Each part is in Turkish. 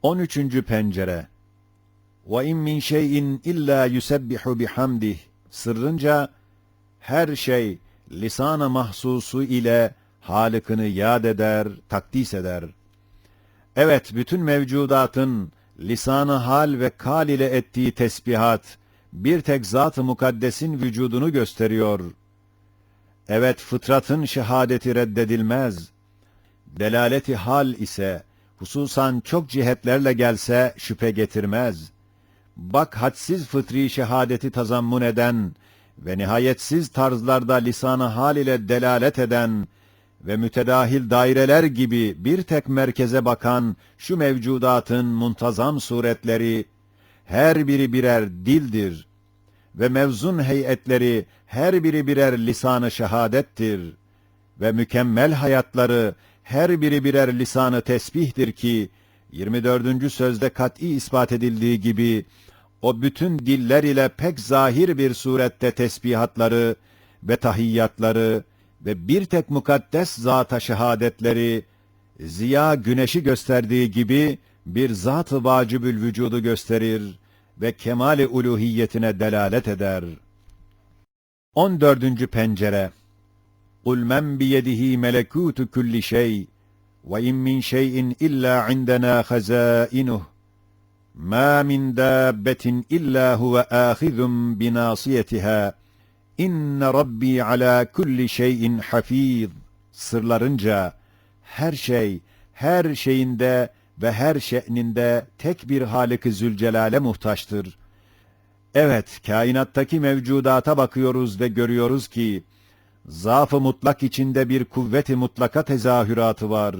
13. pencere. وَاِنْ مِنْ شَيْءٍ اِلَّا يُسَبِّحُ بِحَمْدِهِ sırrınca her şey lisan-ı mahsusu ile Halık'ını yad eder, takdis eder. Evet, bütün mevcudatın lisan-ı hal ve kal ile ettiği tesbihat, bir tek Zat-ı Mukaddes'in vücudunu gösteriyor. Evet, fıtratın şehadeti reddedilmez. Delaleti hal ise, hususan çok cihetlerle gelse şüphe getirmez. Bak, hadsiz fıtri şehadeti tazammun eden ve nihayetsiz tarzlarda lisan-ı hal ile delalet eden ve mütedahil daireler gibi bir tek merkeze bakan şu mevcudatın muntazam suretleri, her biri birer dildir ve mevzun heyetleri her biri birer lisan-ı şehadettir ve mükemmel hayatları her biri birer lisan-ı tesbihtir ki, 24. sözde kat'î ispat edildiği gibi, o bütün diller ile pek zahir bir surette tesbihatları ve tahiyyatları ve bir tek mukaddes zata şehadetleri, ziya güneşi gösterdiği gibi bir zat-ı vacibül vücudu gösterir ve kemal-i uluhiyetine delalet eder. 14. pencere. قُلْ مَنْ بِيَدِهِ مَلَكُوتُ كُلِّ شَيْءٍ وَاِنْ مِنْ شَيْءٍ اِلَّا عِنْدَنَا خَزَائِنُهُ مَا مِنْ دَابَّةٍ اِلَّا هُوَ آخِذٌ بِنَاصِيَتِهَا اِنَّ رَبِّي عَلَى كُلِّ شَيْءٍ حَف۪يظٌ sırlarınca her şey, her şeyinde ve her şe'ninde tek bir Halık-ı Zülcelal'e muhtaçtır. Evet, kainattaki mevcudata bakıyoruz ve görüyoruz ki, zaaf-ı mutlak içinde bir kuvvet-i mutlaka tezahüratı var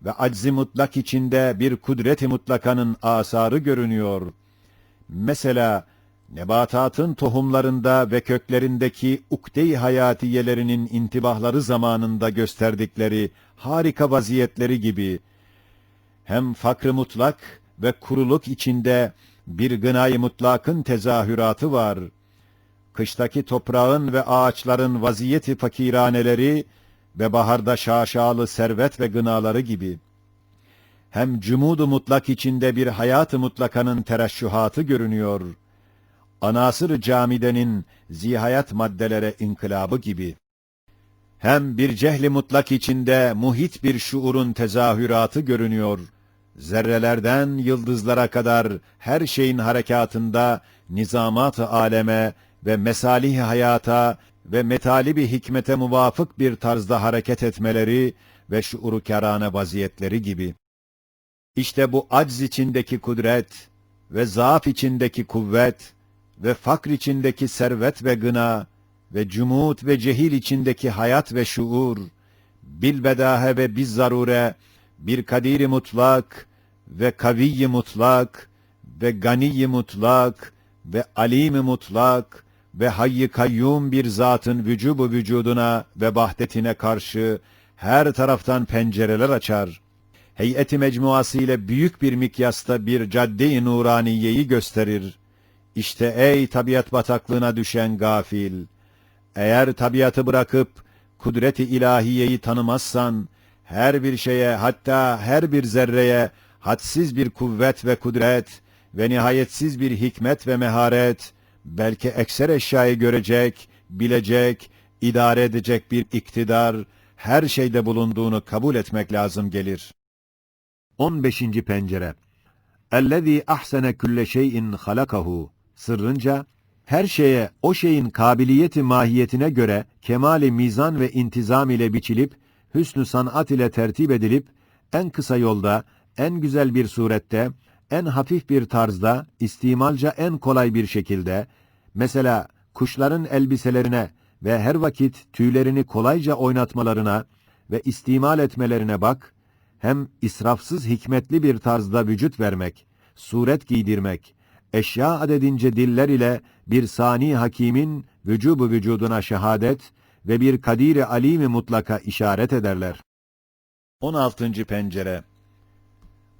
ve acz-i mutlak içinde bir kudret-i mutlakanın asarı görünüyor. Mesela, nebatatın tohumlarında ve köklerindeki ukde-i hayatiyelerinin intibahları zamanında gösterdikleri harika vaziyetleri gibi, hem fakr-ı mutlak ve kuruluk içinde bir gınay-ı mutlakın tezahüratı var. Kıştaki toprağın ve ağaçların vaziyeti fakiraneleri ve baharda şaşalı servet ve gınaları gibi. Hem cumud-u mutlak içinde bir hayat-ı mutlakanın tereşşuhatı görünüyor. Anasır-ı camidenin zihayat maddelere inkılabı gibi. Hem bir cehli mutlak içinde muhit bir şuurun tezahüratı görünüyor. Zerrelerden yıldızlara kadar her şeyin harekatında nizamat-ı aleme ve mesalih hayata ve metalibi hikmete muvafık bir tarzda hareket etmeleri ve şuuru kârâne vaziyetleri gibi. İşte bu acz içindeki kudret ve zaaf içindeki kuvvet ve fakr içindeki servet ve gına ve cumut ve cehil içindeki hayat ve şuur, bilbedahe ve bizzarure bir kadir-i mutlak ve kaviy-i mutlak ve gani-i mutlak ve alim-i mutlak ve hayy-i kayyum bir zatın vücubu vücuduna ve vahdetine karşı her taraftan pencereler açar. Heyeti mecmuası ile büyük bir mikyasta bir cadde-i nuraniyeyi gösterir. İşte ey tabiat bataklığına düşen gafil! Eğer tabiatı bırakıp kudret-i ilahiyeyi tanımazsan, her bir şeye, hatta her bir zerreye hadsiz bir kuvvet ve kudret ve nihayetsiz bir hikmet ve meharet, belki ekser eşyayı görecek, bilecek, idare edecek bir iktidar, her şeyde bulunduğunu kabul etmek lazım gelir. 15. pencere. اَلَّذ۪ي اَحْسَنَ كُلَّ شَيْءٍ خَلَقَهُ sırrınca, her şeye o şeyin kabiliyeti mahiyetine göre kemali mizan ve intizam ile biçilip, hüsnü sanat ile tertip edilip, en kısa yolda, en güzel bir surette, en hafif bir tarzda, istimalca en kolay bir şekilde, mesela kuşların elbiselerine ve her vakit tüylerini kolayca oynatmalarına ve istimal etmelerine bak, hem israfsız hikmetli bir tarzda vücut vermek, suret giydirmek, eşya adedince diller ile bir sani hakimin vücubu vücuduna şehadet ve bir kadir-i alim-i mutlaka işaret ederler. 16. pencere.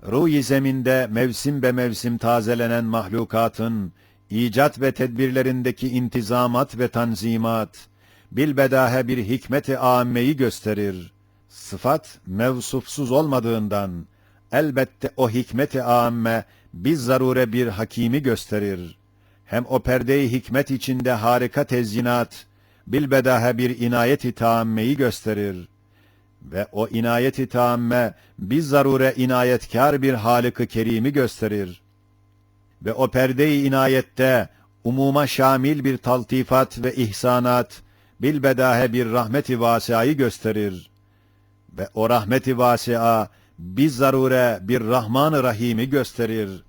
Ruh-i zeminde mevsim be mevsim tazelenen mahlukatın, icat ve tedbirlerindeki intizamat ve tanzimat, bilbedahe bir hikmet-i âmmeyi gösterir. Sıfat, mevsufsuz olmadığından, elbette o hikmet-i âmme bizzarure bir hakimi gösterir. Hem o perde-i hikmet içinde harika tezyinat, bilbedahe bir inayet-i tâmmeyi gösterir. Ve o inayet-i tâmme bizzarure inayetkâr bir Halık-ı Kerîm'i gösterir. Ve o perde-i inayette umuma şamil bir taltifat ve ihsanat, bilbedahe bir rahmet-i vâsiayı gösterir. Ve o rahmet-i vâsia bizzarure bir Rahman-ı Rahim'i gösterir.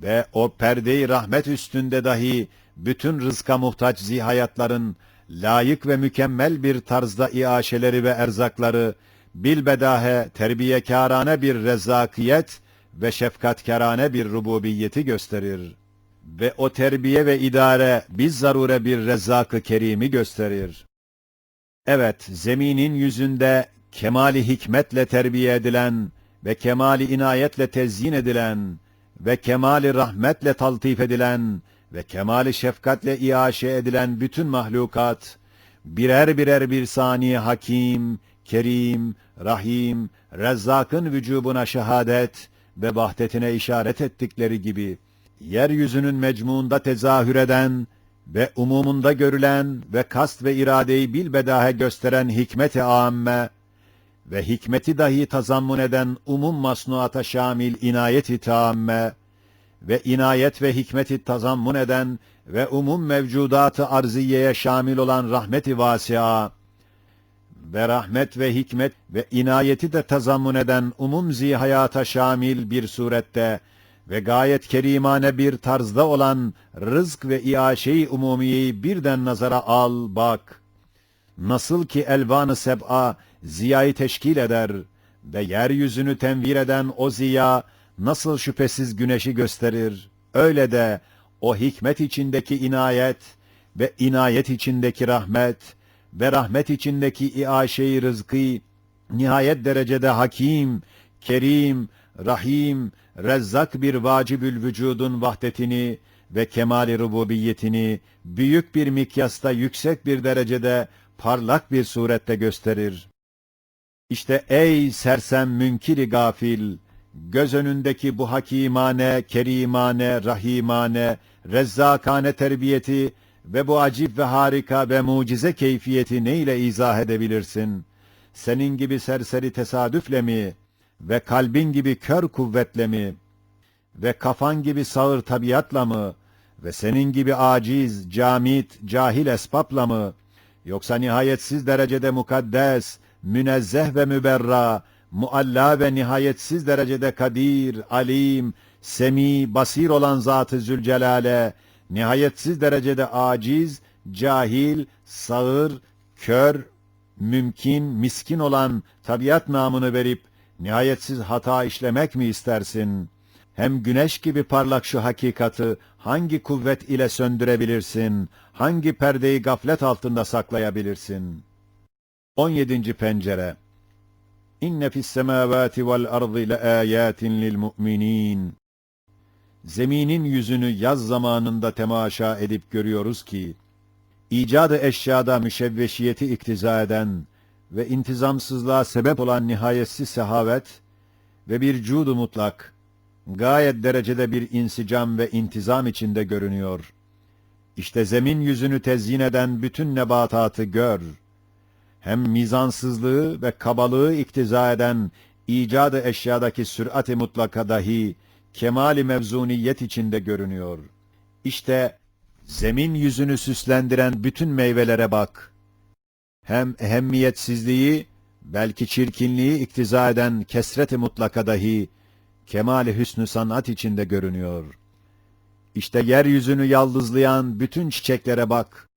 Ve o perde-i rahmet üstünde dahi bütün rızka muhtaç zihayatların layık ve mükemmel bir tarzda iaşeleri ve erzakları bilbedahe terbiyekârane bir rezzakiyet ve şefkatkârane bir rububiyeti gösterir. Ve o terbiye ve idare bizzarure bir Rezzak-ı Kerîm'i gösterir. Evet, zeminin yüzünde kemali hikmetle terbiye edilen ve kemali inayetle tezyin edilen ve kemali rahmetle taltif edilen ve kemali şefkatle iaşe edilen bütün mahlukat, birer birer bir saniye Hakim, Kerim, Rahim, Rezzak'ın vücubuna şehadet ve vahdetine işaret ettikleri gibi, yeryüzünün mecmuunda tezahür eden ve umumunda görülen ve kast ve iradeyi bilbedahe gösteren hikmet-i âmme ve hikmeti dahi tazammun eden umum masnuata şamil inayet-i tâmme ve inayet ve hikmeti tazammun eden ve umum mevcudat-ı arziyeye şamil olan rahmet-i vâsi'a ve rahmet ve hikmet ve inayeti de tazammun eden umum zihayata şamil bir surette ve gayet kerimane bir tarzda olan rızk ve iaşe-i umumiyeyi birden nazara al, bak. Nasıl ki elvan-ı seb'a ziyayı teşkil eder ve yeryüzünü tenvir eden o ziya nasıl şüphesiz güneşi gösterir, öyle de o hikmet içindeki inayet ve inayet içindeki rahmet ve rahmet içindeki iaşe-i rızkı nihayet derecede hakim, kerim, rahim, rezzak bir vacibül vücudun vahdetini ve kemali rububiyetini büyük bir mikyasta yüksek bir derecede parlak bir surette gösterir. İşte ey sersem münkiri gafil, göz önündeki bu hakimane, kerimane, rahimane, rezzakane terbiyeti ve bu acip ve harika ve mucize keyfiyeti ne ile izah edebilirsin? Senin gibi serseri tesadüfle mi? Ve kalbin gibi kör kuvvetle mi? Ve kafan gibi sağır tabiatla mı? Ve senin gibi aciz, camit, cahil esbapla mı? Yoksa nihayetsiz derecede mukaddes, münezzeh ve müberra, mualla ve nihayetsiz derecede kadir, alim, semi, basir olan Zat-ı Zülcelal'e, nihayetsiz derecede aciz, cahil, sağır, kör, mümkün, miskin olan tabiat namını verip, nihayetsiz hata işlemek mi istersin? Hem güneş gibi parlak şu hakikatı hangi kuvvet ile söndürebilirsin? Hangi perdeyi gaflet altında saklayabilirsin? 17. pencere. İnne fissemâvâti vel ardı leâyâtin lil mu'minîn. Zeminin yüzünü yaz zamanında temaşa edip görüyoruz ki, icadı eşyada müşevveşiyeti iktiza eden ve intizamsızlığa sebep olan nihayetsiz sehavet ve bir cudu mutlak, gayet derecede bir insicam ve intizam içinde görünüyor. İşte zemin yüzünü tezyin eden bütün nebatatı gör. Hem mizansızlığı ve kabalığı iktiza eden icadı eşyadaki sürat-i mutlaka dahi kemali mevzuniyet içinde görünüyor. İşte zemin yüzünü süslendiren bütün meyvelere bak. Hem ehemmiyetsizliği, belki çirkinliği iktiza eden kesret-i mutlaka dahi kemali hüsnü sanat içinde görünüyor. İşte yeryüzünü yaldızlayan bütün çiçeklere bak.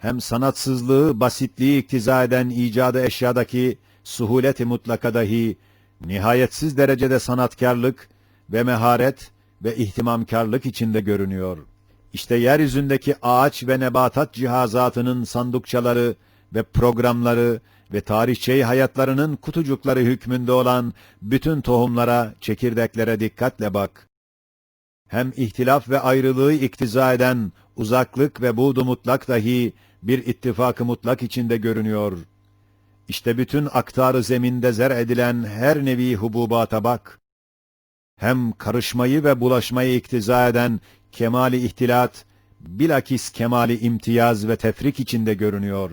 Hem sanatsızlığı, basitliği iktiza eden icadı eşyadaki suhulet-i mutlaka dahi nihayetsiz derecede sanatkarlık ve meharet ve ihtimamkarlık içinde görünüyor. İşte yeryüzündeki ağaç ve nebatat cihazatının sandukçaları ve programları ve tarihçeyi hayatlarının kutucukları hükmünde olan bütün tohumlara, çekirdeklere dikkatle bak. Hem ihtilaf ve ayrılığı iktiza eden uzaklık ve buğdu mutlak dahi bir ittifak-ı mutlak içinde görünüyor. İşte bütün aktar-ı zeminde zer edilen her nevi hububata bak. Hem karışmayı ve bulaşmayı iktiza eden kemali ihtilat, bilakis kemali imtiyaz ve tefrik içinde görünüyor.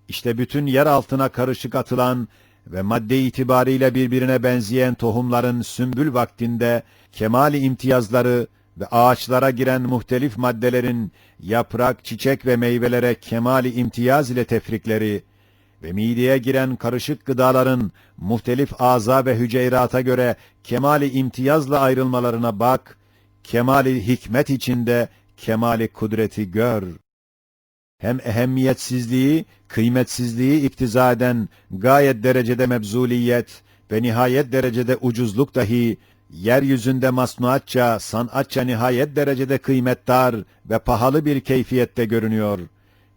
İşte bütün yer altına karışık atılan ve madde itibariyle birbirine benzeyen tohumların sümbül vaktinde kemali imtiyazları ve ağaçlara giren muhtelif maddelerin yaprak, çiçek ve meyvelere kemali imtiyaz ile tefrikleri ve mideye giren karışık gıdaların muhtelif aza ve hüceyrata göre kemali imtiyazla ayrılmalarına bak, kemali hikmet içinde kemali kudreti gör. Hem ehemmiyetsizliği, kıymetsizliği iktiza eden gayet derecede mebzuliyet ve nihayet derecede ucuzluk dahi, yeryüzünde masnuatça, sanatça nihayet derecede kıymetdar ve pahalı bir keyfiyette görünüyor.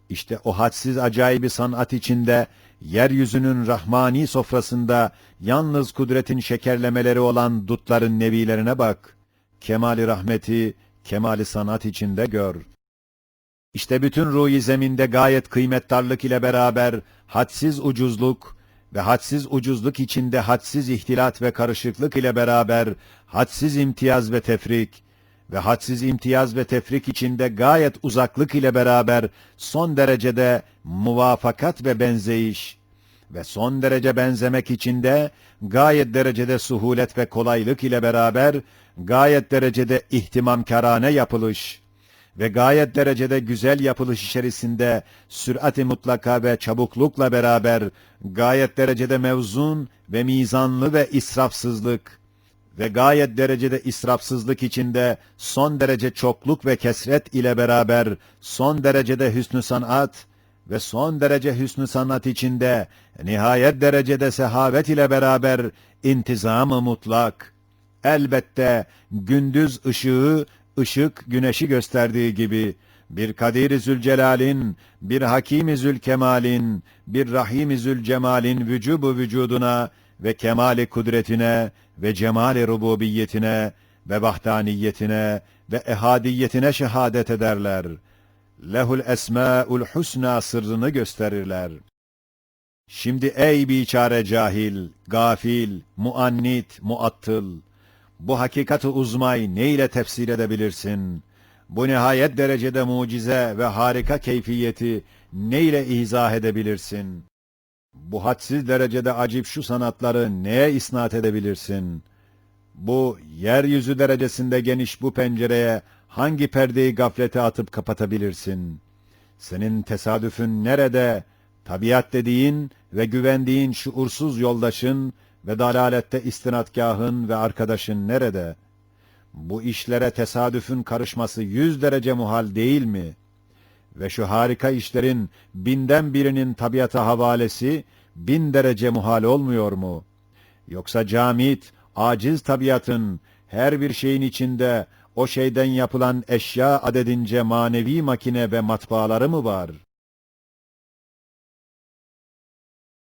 İşte o hadsiz acayibi sanat içinde, yeryüzünün rahmani sofrasında yalnız kudretin şekerlemeleri olan dutların nevilerine bak. Kemali rahmeti, kemali sanat içinde gör. İşte bütün ruh-i zeminde gayet kıymetdarlık ile beraber hadsiz ucuzluk ve hadsiz ucuzluk içinde hadsiz ihtilat ve karışıklık ile beraber hadsiz imtiyaz ve tefrik ve hadsiz imtiyaz ve tefrik içinde gayet uzaklık ile beraber son derecede muvafakat ve benzeyiş ve son derece benzemek içinde gayet derecede suhulet ve kolaylık ile beraber gayet derecede ihtimamkarane yapılış ve gayet derecede güzel yapılış içerisinde sürat-i mutlaka ve çabuklukla beraber gayet derecede mevzun ve mizanlı ve israfsızlık ve gayet derecede israfsızlık içinde son derece çokluk ve kesret ile beraber son derecede hüsnü sanat ve son derece hüsnü sanat içinde nihayet derecede sehavet ile beraber intizam-ı mutlak. Elbette gündüz ışık güneşi gösterdiği gibi bir Kadir-i Zülcelal'in, bir Hakim-i Zülkemal'in, bir Rahim-i Zülcemal'in vücubu vücuduna ve kemali kudretine ve cemali rububiyetine ve vahdaniyetine ve ehadiyetine şehadet ederler. Lehul esmâul husna sırrını gösterirler. Şimdi ey biçare cahil, gafil, muannit, muattıl, bu hakikat-ı uzmayı ne ile tefsir edebilirsin? Bu nihayet derecede mucize ve harika keyfiyeti ne ile izah edebilirsin? Bu hadsiz derecede acip şu sanatları neye isnat edebilirsin? Bu yeryüzü derecesinde geniş bu pencereye hangi perdeyi gaflete atıp kapatabilirsin? Senin tesadüfün nerede? Tabiat dediğin ve güvendiğin şuursuz yoldaşın ve dalalette istinadgahın ve arkadaşın nerede? Bu işlere tesadüfün karışması 100 derece muhal değil mi? Ve şu harika işlerin binden birinin tabiata havalesi 1000 derece muhal olmuyor mu? Yoksa camit, aciz tabiatın her bir şeyin içinde o şeyden yapılan eşya adedince manevi makine ve matbaaları mı var?